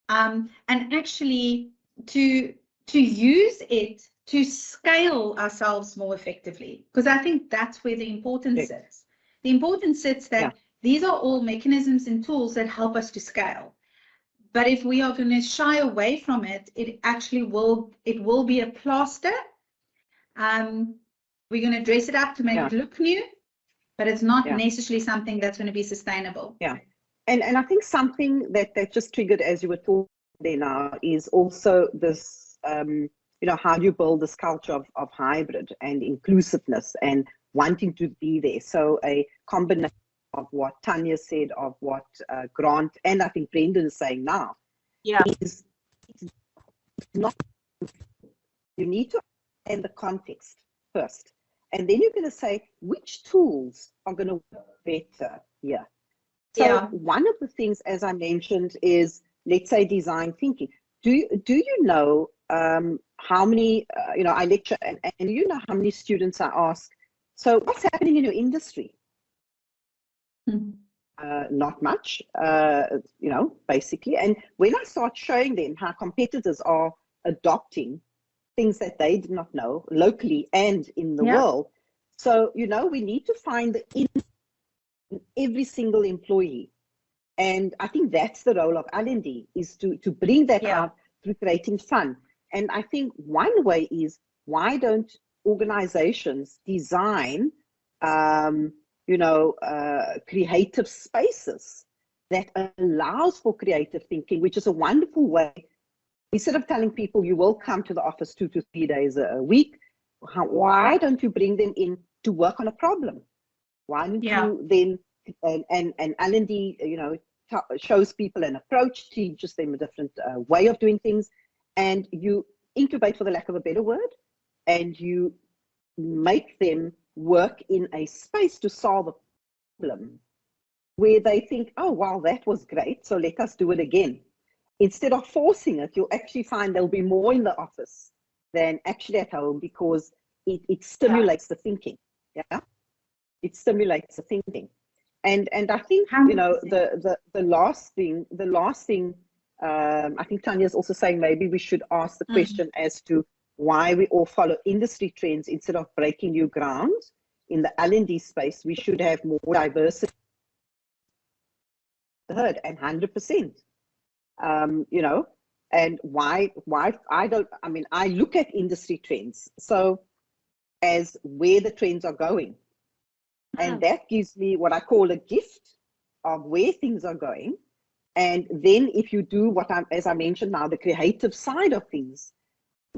Speaker 1: and actually to use it to scale ourselves more effectively. Because I think that's where the importance sits. The importance sits that these are all mechanisms and tools that help us to scale. But if we are going to shy away from it, it actually will be a plaster. We're going to dress it up to make it look new, but it's not necessarily something that's going to be sustainable.
Speaker 2: And I think something that just triggered as you were talking there now is also this, how do you build this culture of hybrid and inclusiveness and wanting to be there? So a combination of what Tanya said, of what Grant and I think Brendan is saying now, is not, you need to understand the context first. And then you're going to say, which tools are going to work better here? So one of the things, as I mentioned, is, let's say, design thinking. Do you know how many, I lecture, and you know how many students I ask, so what's happening in your industry? Not much, basically. And when I start showing them how competitors are adopting things that they did not know locally and in the world, so, we need to find the in every single employee. And I think that's the role of L&D, is to bring that out through creating fun. And I think one way is, why don't organizations design creative spaces that allows for creative thinking, which is a wonderful way. Instead of telling people you will come to the office 2 to 3 days a week, why don't you bring them in to work on a problem? Why don't you then, and L&D, shows people an approach, teaches them a different way of doing things, and you incubate, for the lack of a better word, and you make them work in a space to solve a problem where they think, oh, wow, that was great, so let us do it again. Instead of forcing it, you'll actually find there'll be more in the office than actually at home, because it stimulates the thinking. It stimulates the thinking. And I think, the last thing, I think Tanya's also saying maybe we should ask the question as to why we all follow industry trends instead of breaking new ground. In the L&D space, we should have more diversity. Heard, and 100%. And why I look at industry trends, so as where the trends are going. And that gives me what I call a gift of where things are going. And then if you do as I mentioned now, the creative side of things,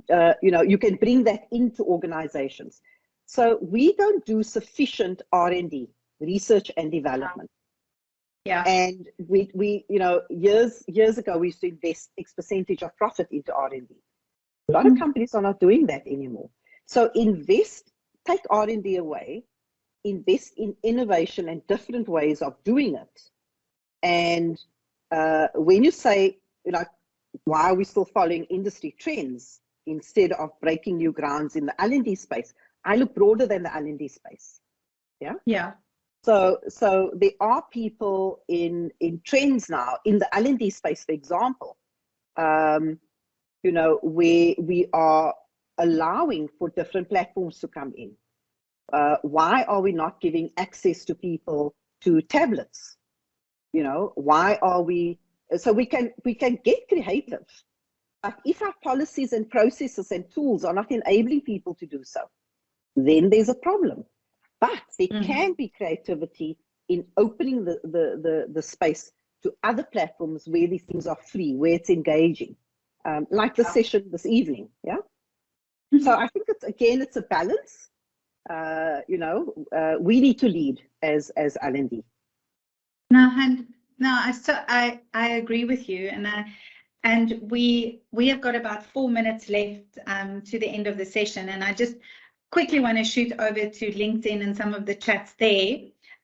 Speaker 2: you can bring that into organizations. So we don't do sufficient R&D, research and development. And we years ago, we used to invest X percentage of profit into R&D. A lot of companies are not doing that anymore. So take R&D away, invest in innovation and different ways of doing it, And when you say, like, why are we still following industry trends instead of breaking new grounds in the L&D space? I look broader than the L&D space. Yeah.
Speaker 1: Yeah.
Speaker 2: So there are people in trends now in the L&D space, for example, you know, where we are allowing for different platforms to come in. Why are we not giving access to people to tablets? You know, why are we? So we can get creative, but if our policies and processes and tools are not enabling people to do so, then there's a problem. But there can be creativity in opening the space to other platforms where these things are free, where it's engaging, like the session this evening. Yeah. So I think it's a balance. You know, we need to lead as L&D.
Speaker 1: I agree with you, and we have got about 4 minutes left to the end of the session, and I just quickly want to shoot over to LinkedIn and some of the chats there.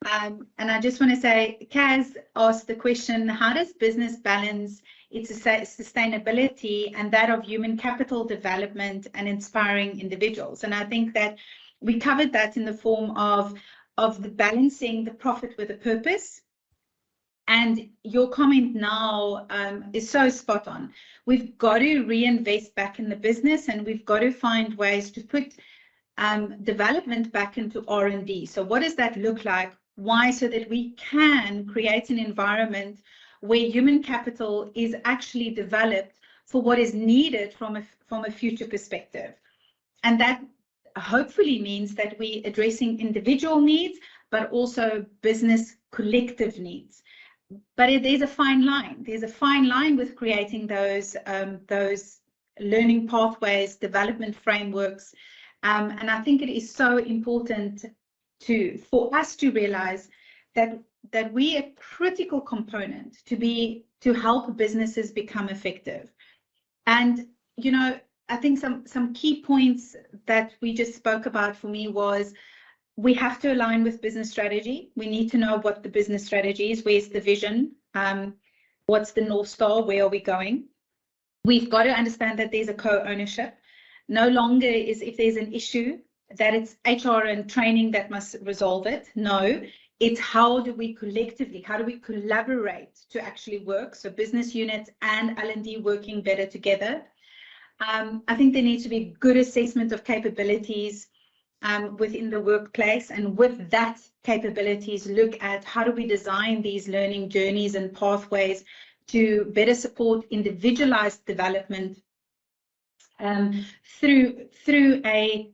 Speaker 1: And I just want to say, Kaz asked the question, how does business balance its sustainability and that of human capital development and inspiring individuals? And I think that we covered that in the form of the balancing the profit with a purpose. And your comment now is so spot on. We've got to reinvest back in the business, and we've got to find ways to put development back into R&D. So what does that look like? Why? So that we can create an environment where human capital is actually developed for what is needed from a future perspective. And that hopefully means that we're addressing individual needs, but also business collective needs. But there's a fine line. There's a fine line with creating those learning pathways, development frameworks. And I think it is so important for us to realize that we're a critical component to help businesses become effective. And, you know, I think some key points that we just spoke about for me was we have to align with business strategy. We need to know what the business strategy is. Where's the vision? What's the North Star? Where are we going? We've got to understand that there's a co-ownership. No longer is if there's an issue that it's HR and training that must resolve it. No, it's how do we collectively, how do we collaborate to actually work? So business units and L&D working better together. I think there needs to be good assessment of capabilities within the workplace, and with that capabilities, look at how do we design these learning journeys and pathways to better support individualized development through a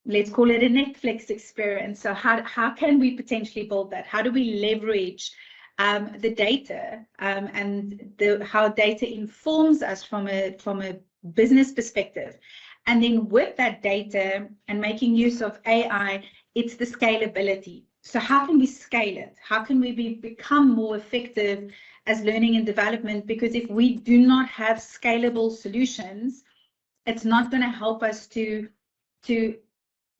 Speaker 1: let's call it a Netflix experience. So how can we potentially build that? How do we leverage the data and how data informs us from a business perspective? And then with that data and making use of AI, it's the scalability. So how can we scale it? How can we become more effective as learning and development? Because if we do not have scalable solutions, it's not going to help us to,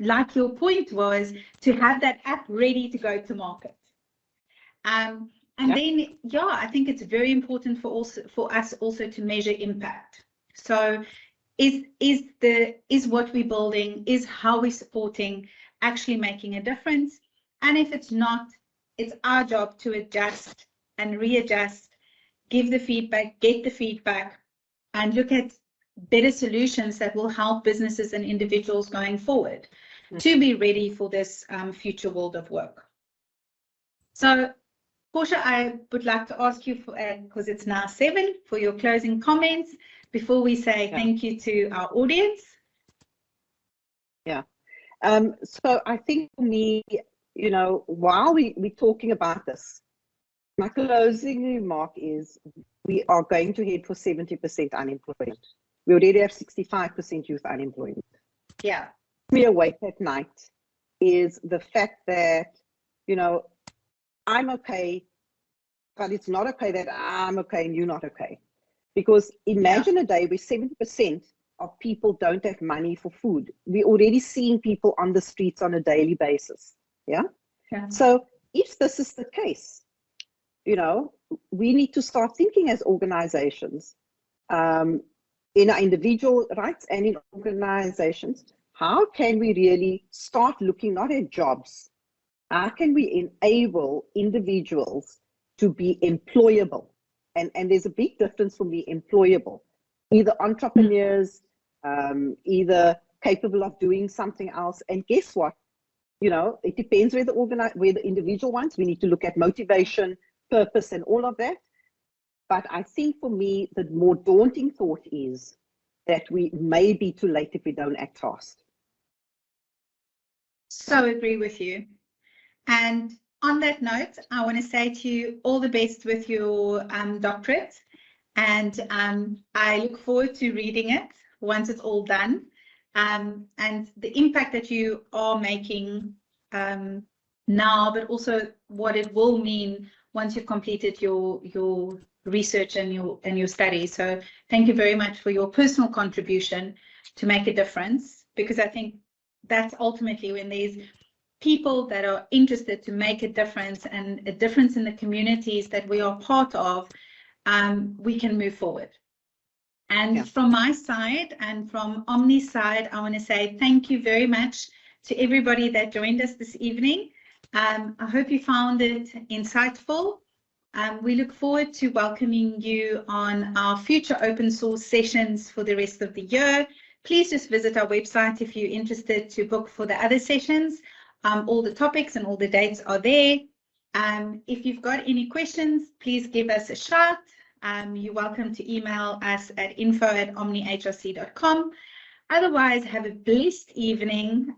Speaker 1: like your point was, to have that app ready to go to market. And then, yeah, I think it's very important for us also to measure impact. So is what we're building, is how we're supporting actually making a difference? And if it's not, it's our job to adjust and readjust, give the feedback, get the feedback, and look at better solutions that will help businesses and individuals going forward to be ready for this future world of work. So, Portia, I would like to ask you, because it's now 7, for your closing comments before we say thank you to our audience.
Speaker 2: Yeah. So I think for me, you know, while we're talking about this, my closing remark is we are going to head for 70% unemployment. We already have 65% youth unemployment.
Speaker 1: Yeah.
Speaker 2: Me awake at night is the fact that, you know, I'm okay, but it's not okay that I'm okay and you're not okay. Because imagine a day where 70% of people don't have money for food. We're already seeing people on the streets on a daily basis. Yeah. So if this is the case, you know, we need to start thinking as organizations, in our individual rights and in organizations, how can we really start looking not at jobs? How can we enable individuals to be employable? And there's a big difference from being employable. Either entrepreneurs, either capable of doing something else. And guess what? You know, it depends where the individual wants. We need to look at motivation, purpose, and all of that. But I think for me, the more daunting thought is that we may be too late if we don't act fast.
Speaker 1: So agree with you. And on that note, I want to say to you all the best with your doctorate. And I look forward to reading it once it's all done. And the impact that you are making now, but also what it will mean once you've completed your research and your study. So thank you very much for your personal contribution to make a difference, because I think that's ultimately when there's people that are interested to make a difference and a difference in the communities that we are part of, we can move forward. And from my side and from Omni's side, I want to say thank you very much to everybody that joined us this evening. I hope you found it insightful. We look forward to welcoming you on our future open source sessions for the rest of the year. Please just visit our website if you're interested to book for the other sessions. All the topics and all the dates are there. If you've got any questions, please give us a shout. You're welcome to email us at info@omnihrc.com. Otherwise, have a blessed evening.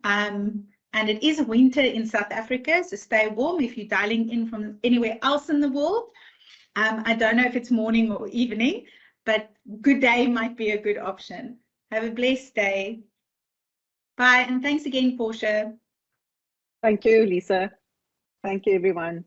Speaker 1: And it is winter in South Africa, so stay warm if you're dialing in from anywhere else in the world. I don't know if it's morning or evening, but good day might be a good option. Have a blessed day. Bye, and thanks again, Portia.
Speaker 2: Thank you, Lisa. Thank you, everyone.